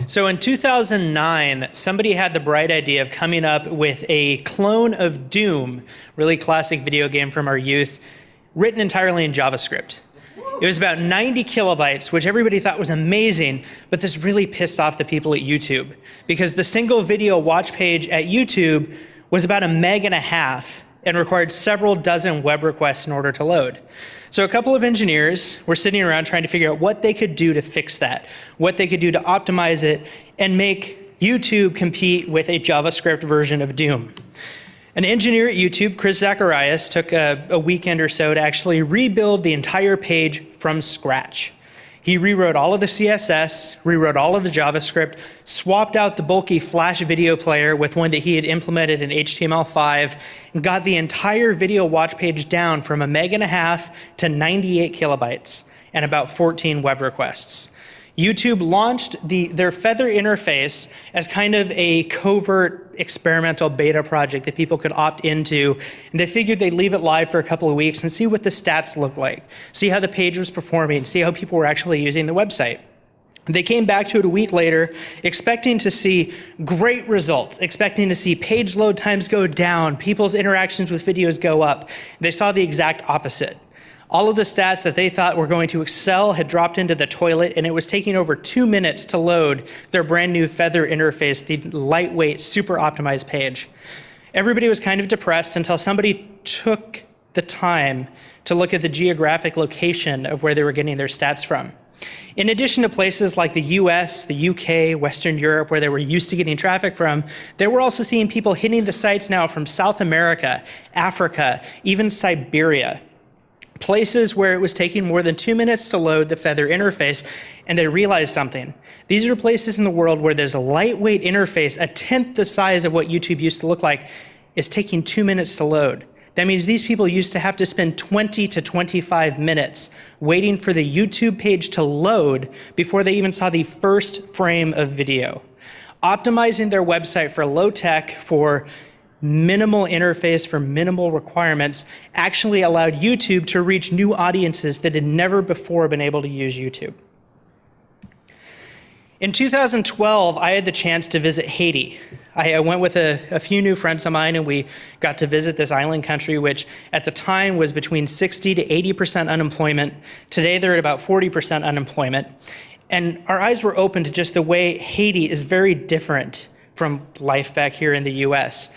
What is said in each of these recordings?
So in 2009, somebody had the bright idea of coming up with a clone of Doom, really classic video game from our youth, written entirely in JavaScript. It was about 90 kilobytes, which everybody thought was amazing, but this really pissed off the people at YouTube because the single video watch page at YouTube was about 1.5 meg and required several dozen web requests in order to load. So a couple of engineers were sitting around trying to figure out what they could do to fix that, what they could do to optimize it and make YouTube compete with a JavaScript version of Doom. An engineer at YouTube, Chris Zacharias, took a weekend or so to actually rebuild the entire page from scratch. He rewrote all of the CSS, rewrote all of the JavaScript, swapped out the bulky Flash video player with one that he had implemented in HTML5, and got the entire video watch page down from 1.5 meg to 98 kilobytes and about 14 web requests. YouTube launched their Feather interface as kind of a covert experimental beta project that people could opt into, and they figured they'd leave it live for a couple of weeks and see what the stats looked like, see how the page was performing, see how people were actually using the website. They came back to it a week later, expecting to see great results, expecting to see page load times go down, people's interactions with videos go up. They saw the exact opposite. All of the stats that they thought were going to excel had dropped into the toilet, and it was taking over 2 minutes to load their brand new Feather interface, the lightweight, super optimized page. Everybody was kind of depressed until somebody took the time to look at the geographic location of where they were getting their stats from. In addition to places like the US, the UK, Western Europe, where they were used to getting traffic from, they were also seeing people hitting the sites now from South America, Africa, even Siberia. Places where it was taking more than 2 minutes to load the Feather interface, and they realized something. These are places in the world where there's a lightweight interface, a tenth the size of what YouTube used to look like, is taking 2 minutes to load. That means these people used to have to spend 20 to 25 minutes waiting for the YouTube page to load before they even saw the first frame of video. Optimizing their website for low tech, for minimal interface, for minimal requirements, actually allowed YouTube to reach new audiences that had never before been able to use YouTube. In 2012, I had the chance to visit Haiti. I went with a few new friends of mine, and we got to visit this island country, which at the time was between 60 to 80% unemployment. Today, they're at about 40% unemployment. And our eyes were open to just the way Haiti is very different from life back here in the US.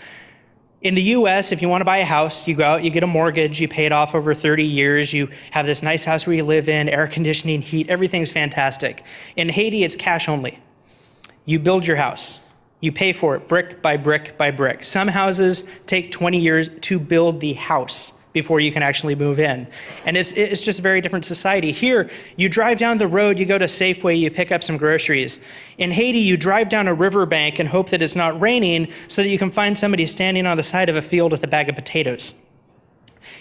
In the US, if you want to buy a house, you go out, you get a mortgage, you pay it off over 30 years, you have this nice house where you live in, air conditioning, heat, everything's fantastic. In Haiti, it's cash only. You build your house. You pay for it brick by brick by brick. Some houses take 20 years to build the house before you can actually move in. And it's just a very different society. Here, you drive down the road, you go to Safeway, you pick up some groceries. In Haiti, you drive down a riverbank and hope that it's not raining so that you can find somebody standing on the side of a field with a bag of potatoes.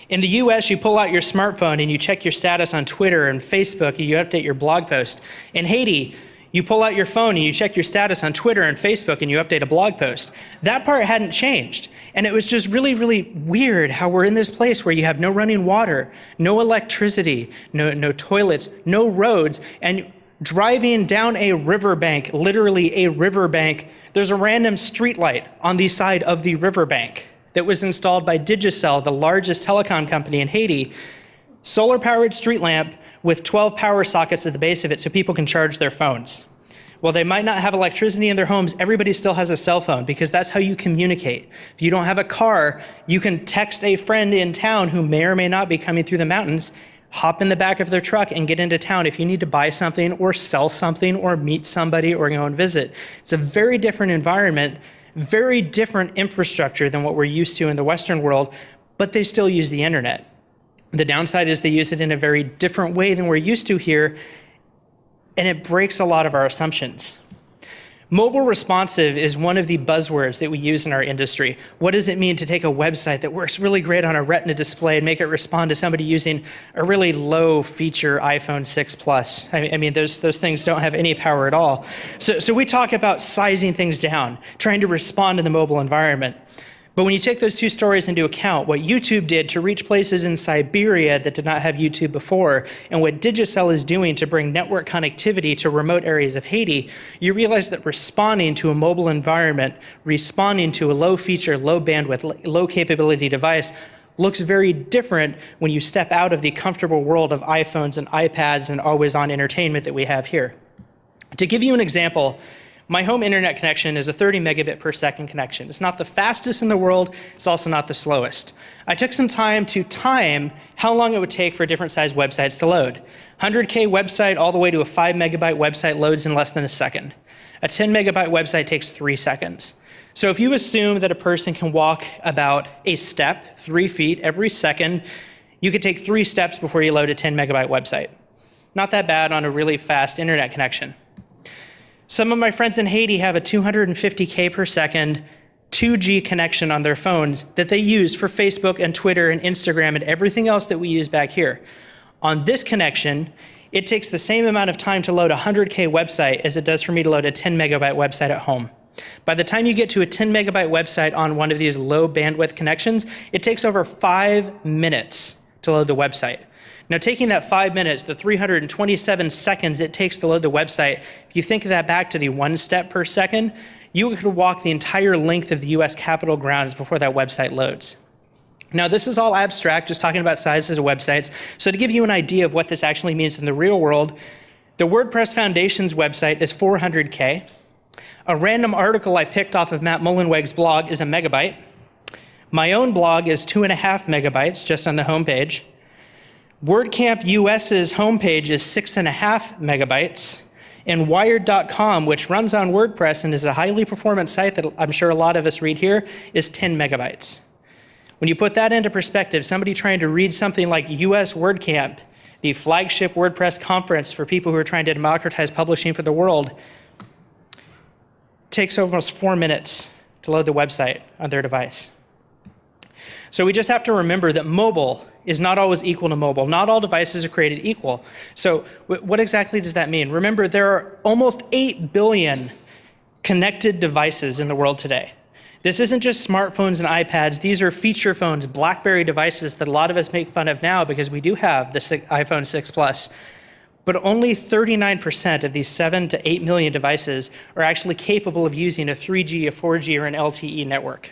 In the US, you pull out your smartphone and you check your status on Twitter and Facebook, and you update your blog post. In Haiti, you pull out your phone and you check your status on Twitter and Facebook and you update a blog post. That part hadn't changed. And it was just really, really weird how we're in this place where you have no running water, no electricity, no toilets, no roads, and driving down a riverbank, literally a riverbank, there's a random street light on the side of the riverbank that was installed by Digicel, the largest telecom company in Haiti. Solar-powered street lamp with 12 power sockets at the base of it so people can charge their phones. Well, they might not have electricity in their homes, everybody still has a cell phone because that's how you communicate. If you don't have a car, you can text a friend in town who may or may not be coming through the mountains, hop in the back of their truck and get into town if you need to buy something or sell something or meet somebody or go and visit. It's a very different environment, very different infrastructure than what we're used to in the Western world, but they still use the internet. The downside is they use it in a very different way than we're used to here, and it breaks a lot of our assumptions. Mobile responsive is one of the buzzwords that we use in our industry. What does it mean to take a website that works really great on a Retina display and make it respond to somebody using a really low feature iPhone 6 Plus? I mean, those things don't have any power at all. So we talk about sizing things down, trying to respond in the mobile environment. But when you take those two stories into account, what YouTube did to reach places in Siberia that did not have YouTube before, and what Digicel is doing to bring network connectivity to remote areas of Haiti, you realize that responding to a mobile environment, responding to a low feature, low bandwidth, low capability device looks very different when you step out of the comfortable world of iPhones and iPads and always-on entertainment that we have here. To give you an example, my home internet connection is a 30 megabit per second connection. It's not the fastest in the world, it's also not the slowest. I took some time to time how long it would take for different sized websites to load. 100K website all the way to a 5 megabyte website loads in less than a second. A 10 megabyte website takes 3 seconds. So if you assume that a person can walk about a step, 3 feet every second, you could take 3 steps before you load a 10 megabyte website. Not that bad on a really fast internet connection. Some of my friends in Haiti have a 250K per second 2G connection on their phones that they use for Facebook and Twitter and Instagram and everything else that we use back here. On this connection, it takes the same amount of time to load a 100K website as it does for me to load a 10 megabyte website at home. By the time you get to a 10 megabyte website on one of these low bandwidth connections, it takes over 5 minutes to load the website. Now, taking that 5 minutes, the 327 seconds it takes to load the website, if you think of that back to the 1 step per second, you could walk the entire length of the US Capitol grounds before that website loads. Now, this is all abstract, just talking about sizes of websites. So to give you an idea of what this actually means in the real world, the WordPress Foundation's website is 400K. A random article I picked off of Matt Mullenweg's blog is a megabyte. My own blog is 2.5 megabytes just on the homepage. WordCamp US's homepage is 6.5 megabytes, and Wired.com, which runs on WordPress and is a highly performant site that I'm sure a lot of us read here, is 10 megabytes. When you put that into perspective, somebody trying to read something like US WordCamp, the flagship WordPress conference for people who are trying to democratize publishing for the world, takes almost 4 minutes to load the website on their device. So we just have to remember that mobile is not always equal to mobile. Not all devices are created equal. So what exactly does that mean? Remember, there are almost 8 billion connected devices in the world today. This isn't just smartphones and iPads. These are feature phones, BlackBerry devices that a lot of us make fun of now because we do have the iPhone 6 Plus. But only 39% of these 7 to 8 million devices are actually capable of using a 3G, a 4G, or an LTE network.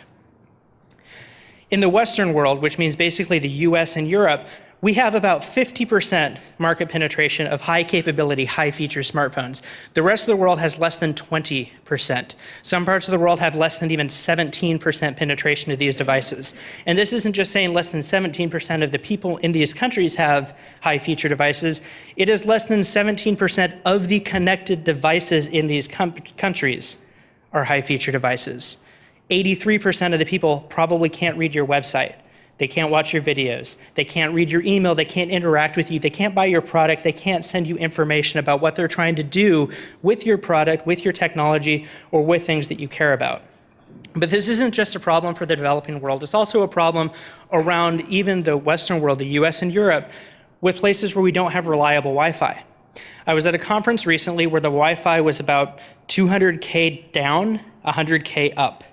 In the Western world, which means basically the US and Europe, we have about 50% market penetration of high capability, high feature smartphones. The rest of the world has less than 20%. Some parts of the world have less than even 17% penetration of these devices. And this isn't just saying less than 17% of the people in these countries have high feature devices. It is less than 17% of the connected devices in these countries are high feature devices. 83% of the people probably can't read your website. They can't watch your videos. They can't read your email. They can't interact with you. They can't buy your product. They can't send you information about what they're trying to do with your product, with your technology, or with things that you care about. But this isn't just a problem for the developing world. It's also a problem around even the Western world, the US and Europe, with places where we don't have reliable Wi-Fi. I was at a conference recently where the Wi-Fi was about 200K down, 100K up.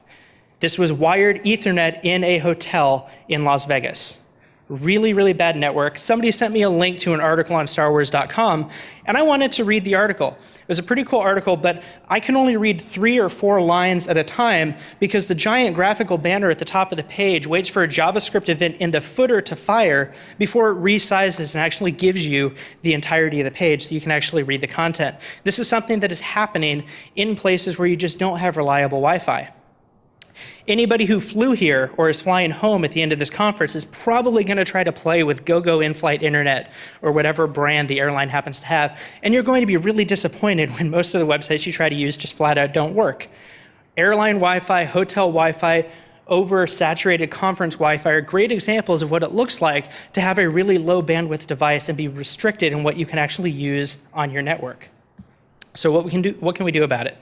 This was wired Ethernet in a hotel in Las Vegas. Really, really bad network. Somebody sent me a link to an article on StarWars.com, and I wanted to read the article. It was a pretty cool article, but I can only read 3 or 4 lines at a time because the giant graphical banner at the top of the page waits for a JavaScript event in the footer to fire before it resizes and actually gives you the entirety of the page so you can actually read the content. This is something that is happening in places where you just don't have reliable Wi-Fi. Anybody who flew here or is flying home at the end of this conference is probably going to try to play with GoGo in-flight internet or whatever brand the airline happens to have, and you're going to be really disappointed when most of the websites you try to use just flat out don't work. Airline Wi-Fi, hotel Wi-Fi, oversaturated conference Wi-Fi are great examples of what it looks like to have a really low bandwidth device and be restricted in what you can actually use on your network. So what can we do about it?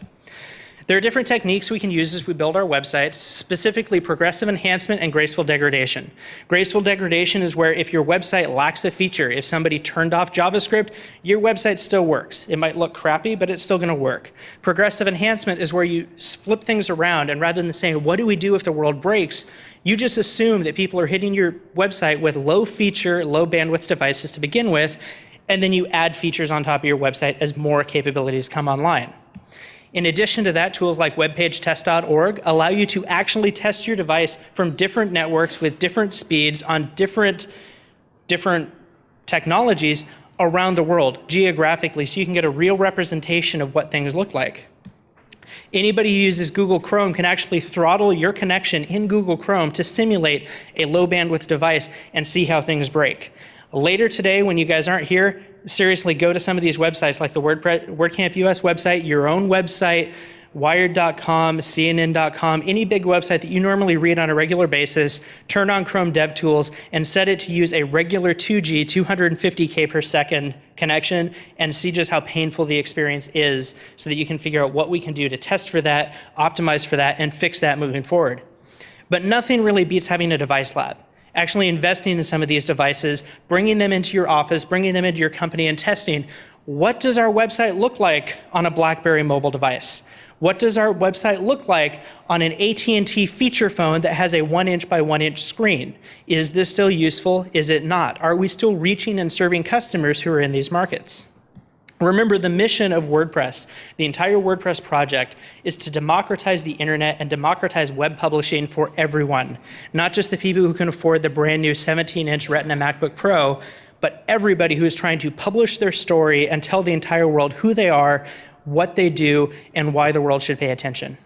There are different techniques we can use as we build our websites, specifically progressive enhancement and graceful degradation. Graceful degradation is where if your website lacks a feature, if somebody turned off JavaScript, your website still works. It might look crappy, but it's still going to work. Progressive enhancement is where you flip things around, and rather than saying, what do we do if the world breaks, you just assume that people are hitting your website with low feature, low bandwidth devices to begin with, and then you add features on top of your website as more capabilities come online. In addition to that, tools like webpagetest.org allow you to actually test your device from different networks with different speeds on different technologies around the world geographically, so you can get a real representation of what things look like. Anybody who uses Google Chrome can actually throttle your connection in Google Chrome to simulate a low bandwidth device and see how things break. Later today, when you guys aren't here, seriously go to some of these websites like the WordCamp US website, your own website, Wired.com, CNN.com, any big website that you normally read on a regular basis, turn on Chrome DevTools and set it to use a regular 2G, 250K per second connection and see just how painful the experience is so that you can figure out what we can do to test for that, optimize for that, and fix that moving forward. But nothing really beats having a device lab. Actually investing in some of these devices, bringing them into your office, bringing them into your company and testing, what does our website look like on a BlackBerry mobile device? What does our website look like on an AT&T feature phone that has a 1-inch by 1-inch screen? Is this still useful? Is it not? Are we still reaching and serving customers who are in these markets? Remember, the mission of WordPress, the entire WordPress project, is to democratize the internet and democratize web publishing for everyone. Not just the people who can afford the brand new 17-inch Retina MacBook Pro, but everybody who is trying to publish their story and tell the entire world who they are, what they do, and why the world should pay attention.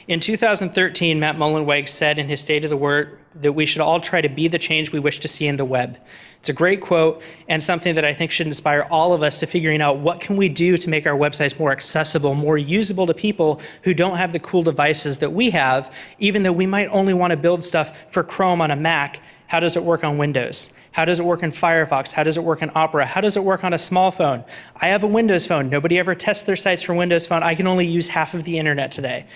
In 2013, Matt Mullenweg said in his State of the Word that we should all try to be the change we wish to see in the web. It's a great quote and something that I think should inspire all of us to figuring out what can we do to make our websites more accessible, more usable to people who don't have the cool devices that we have, even though we might only want to build stuff for Chrome on a Mac. How does it work on Windows? How does it work in Firefox? How does it work in Opera? How does it work on a small phone? I have a Windows phone. Nobody ever tests their sites for Windows Phone. I can only use half of the internet today.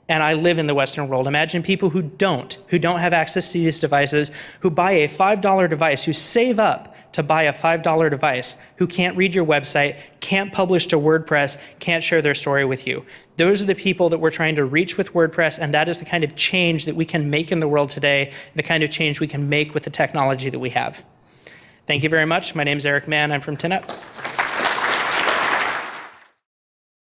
And I live in the Western world. Imagine people who don't have access to these devices, who buy a $5 device, who save up to buy a $5 device, who can't read your website, can't publish to WordPress, can't share their story with you. Those are the people that we're trying to reach with WordPress, and that is the kind of change that we can make in the world today, the kind of change we can make with the technology that we have. Thank you very much. My name is Eric Mann. I'm from 10up.